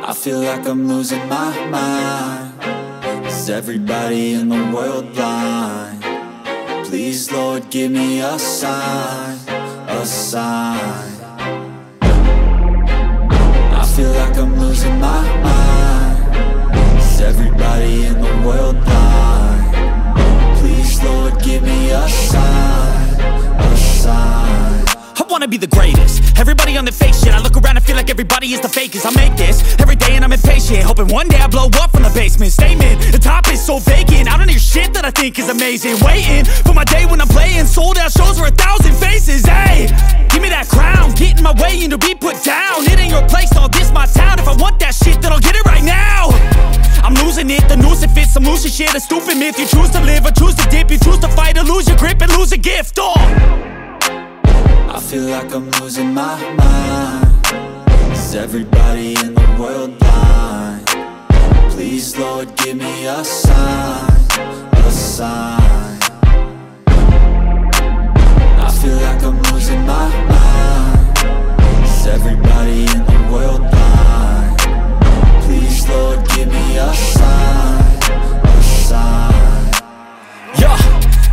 I feel like I'm losing my mind. Is everybody in the world blind? Please, Lord, give me a sign, a sign. I feel like I'm losing my mind. Is everybody in the world blind? Please, Lord, give me a sign, a sign. I wanna be the greatest. Everybody on the fake shit. I look around and feel like everybody is the fakest. I make this every day and I'm impatient, hoping one day I blow up from the basement. Statement, the top is so vacant. I don't hear shit that I think is amazing. Waiting for my day when I'm playing sold out shows for 1,000 faces. Hey, give me that crown, get in my way and to be put down. It ain't your place, all this my town. If I want that shit, then I'll get it right now. I'm losing it, the noose it fits. I'm losing shit, a stupid myth. You choose to live or choose to dip. You choose to fight or lose your grip and lose a gift. I feel like I'm losing my mind. Is everybody in the world blind? Please, Lord, give me a sign, a sign. I feel like I'm losing my mind. Is everybody in the world blind? Please, Lord, give me a sign, a sign. Yeah.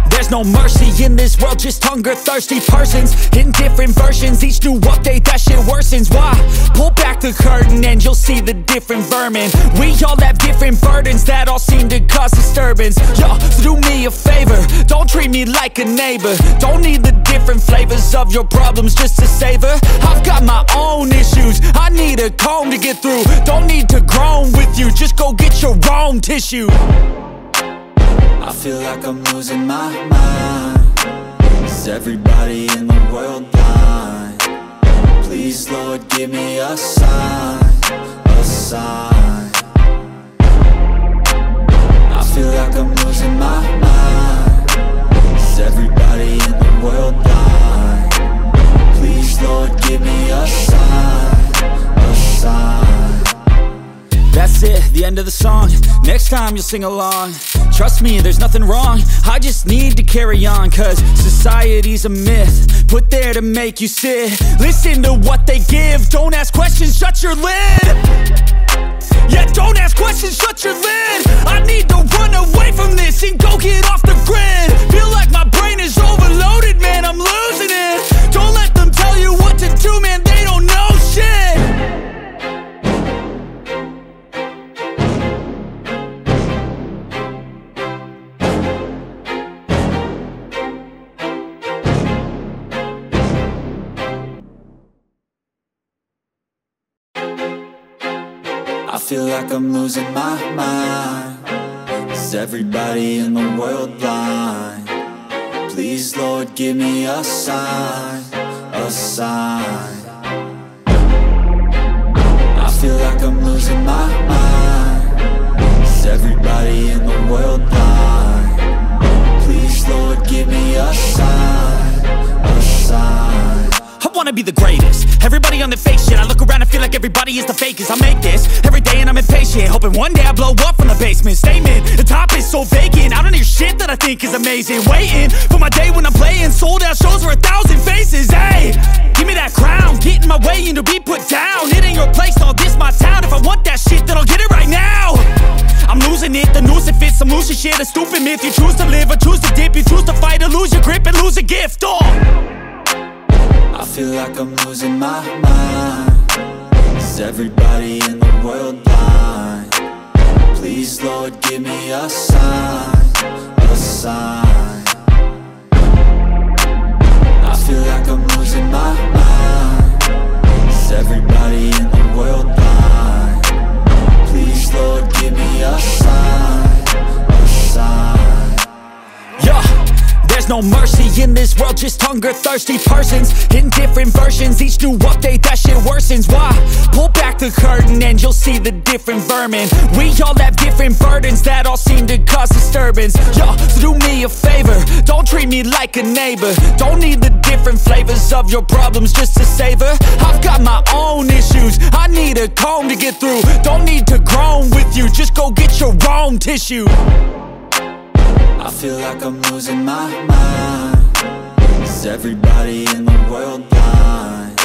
There's no mercy in this world, just hunger-thirsty persons in different versions. Each new update, that shit worsens. Why? Pull back the curtain and you'll see the different vermin. We all have different burdens that all seem to cause disturbance. Yo, so do me a favor, don't treat me like a neighbor. Don't need the different flavors of your problems just to savor. I've got my own issues, I need a comb to get through. Don't need to groan with you, just go get your own tissue. I feel like I'm losing my mind. Is everybody in the world blind? Please, Lord, give me a sign, a sign. I feel like I'm losing my mind. Is everybody in the world blind? Please, Lord, give me a sign, a sign. That's it, the end of the song. Next time you'll sing along. Trust me, there's nothing wrong. I just need to carry on, cause society's a myth put there to make you sit. Listen to what they give. Don't ask questions, shut your lid. Yeah, don't ask questions, shut your lid. I need to run away from this and go get off the grid. Feel like my brain is overloaded, man, I'm losing it. Don't let them tell you what to do, man, they don't know shit. I feel like I'm losing my mind. Is everybody in the world blind? Please, Lord, give me a sign, a sign. I feel like I'm losing my mind. Is everybody in the world blind? Please, Lord, give me a sign, a sign. I wanna be the greatest. Everybody on the fake shit. I look around and feel like everybody is the fakest. I make this every day and I'm impatient, hoping one day I blow up from the basement. Statement, the top is so vacant. I don't hear shit that I think is amazing. Waiting for my day when I'm playing sold out shows for 1,000 faces. Hey, give me that crown, get in my way and to be put down. It ain't your place, all this my town. If I want that shit, then I'll get it right now. I'm losing it, the noose it fits. I'm losing shit, a stupid myth. You choose to live or choose to dip. You choose to fight or lose your grip and lose a gift. I feel like I'm losing my mind. Is everybody in the world blind? Please, Lord, give me a sign, a sign. I feel like I'm losing my mind. Is everybody in the world blind? Please, Lord, give me a sign, a sign. Yeah. There's no mercy in this world, just hunger-thirsty persons in different versions. Each new update, that shit worsens. Why? Pull back the curtain and you'll see the different vermin. We all have different burdens that all seem to cause disturbance. Yo, so do me a favor, don't treat me like a neighbor. Don't need the different flavors of your problems just to savor. I've got my own issues, I need a comb to get through. Don't need to groan with you, just go get your own tissue. I feel like I'm losing my mind. Is everybody in the world blind?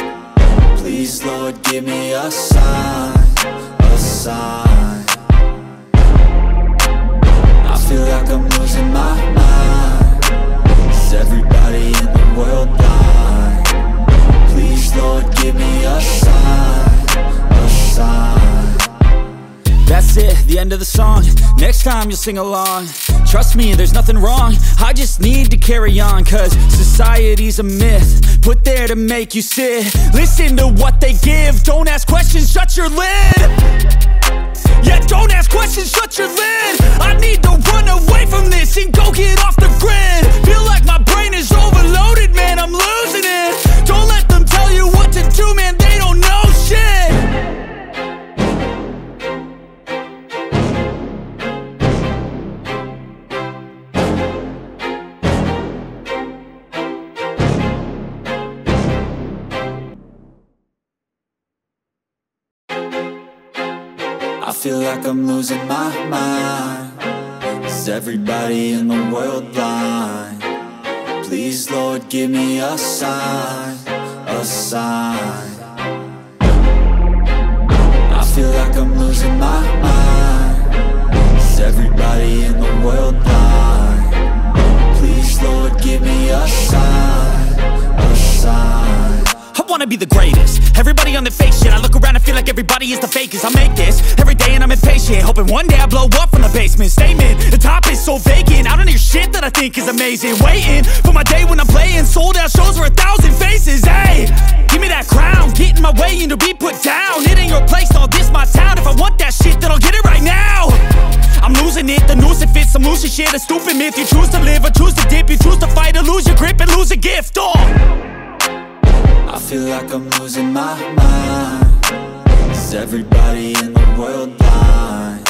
Please, Lord, give me a sign, a sign. I feel like I'm losing my mind. Is everybody in the world blind? Please, Lord, give me a sign, a sign. That's it, the end of the song. Next time you'll sing along. Trust me, there's nothing wrong. I just need to carry on, cause society's a myth put there to make you sit. Listen to what they give. Don't ask questions, shut your lid. Yeah, don't ask questions, shut your lid. I need to run away from this and go get off the grid. Feel like my brain is overloaded, man, I'm losing it. Don't let them tell you what to do, man, they don't know shit. I feel like I'm losing my mind. Is everybody in the world blind? Please, Lord, give me a sign, a sign. I feel like I'm losing my mind. Is everybody in the world blind? Please, Lord, give me a sign, a sign. I wanna be the greatest. Everybody on the fake shit. I look around and feel like everybody is the fakest. I make this every day and I'm impatient, hoping one day I blow up from the basement. Statement, the top is so vacant. I don't hear shit that I think is amazing. Waiting for my day when I'm playing sold out shows for 1,000 faces. Hey, give me that crown, get in my way and to be put down. It ain't your place, no, this my town. If I want that shit, then I'll get it right now. I'm losing it, the noose it fits, I'm losing shit. A stupid myth, you choose to live or choose to dip. You choose to fight or lose your grip and lose a gift. I feel like I'm losing my mind. Is everybody in the world blind?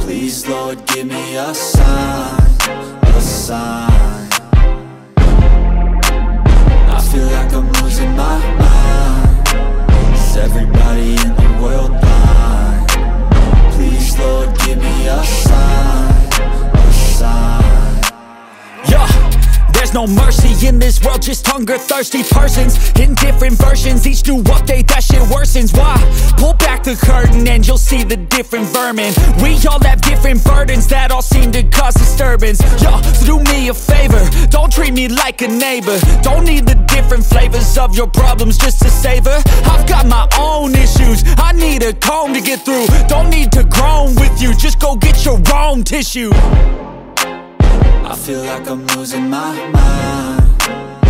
Please, Lord, give me a sign, a sign. I feel like I'm losing my mind. Is everybody in the world blind? Please, Lord, give me a sign, a sign. Yeah. There's no mercy in this world, just hunger-thirsty persons in different versions, each new update, that shit worsens. Why? Pull back the curtain and you'll see the different vermin. We all have different burdens that all seem to cause disturbance. Yo, so do me a favor, don't treat me like a neighbor. Don't need the different flavors of your problems just to savor. I've got my own issues, I need a comb to get through. Don't need to groan with you, just go get your own tissue. I feel like I'm losing my mind.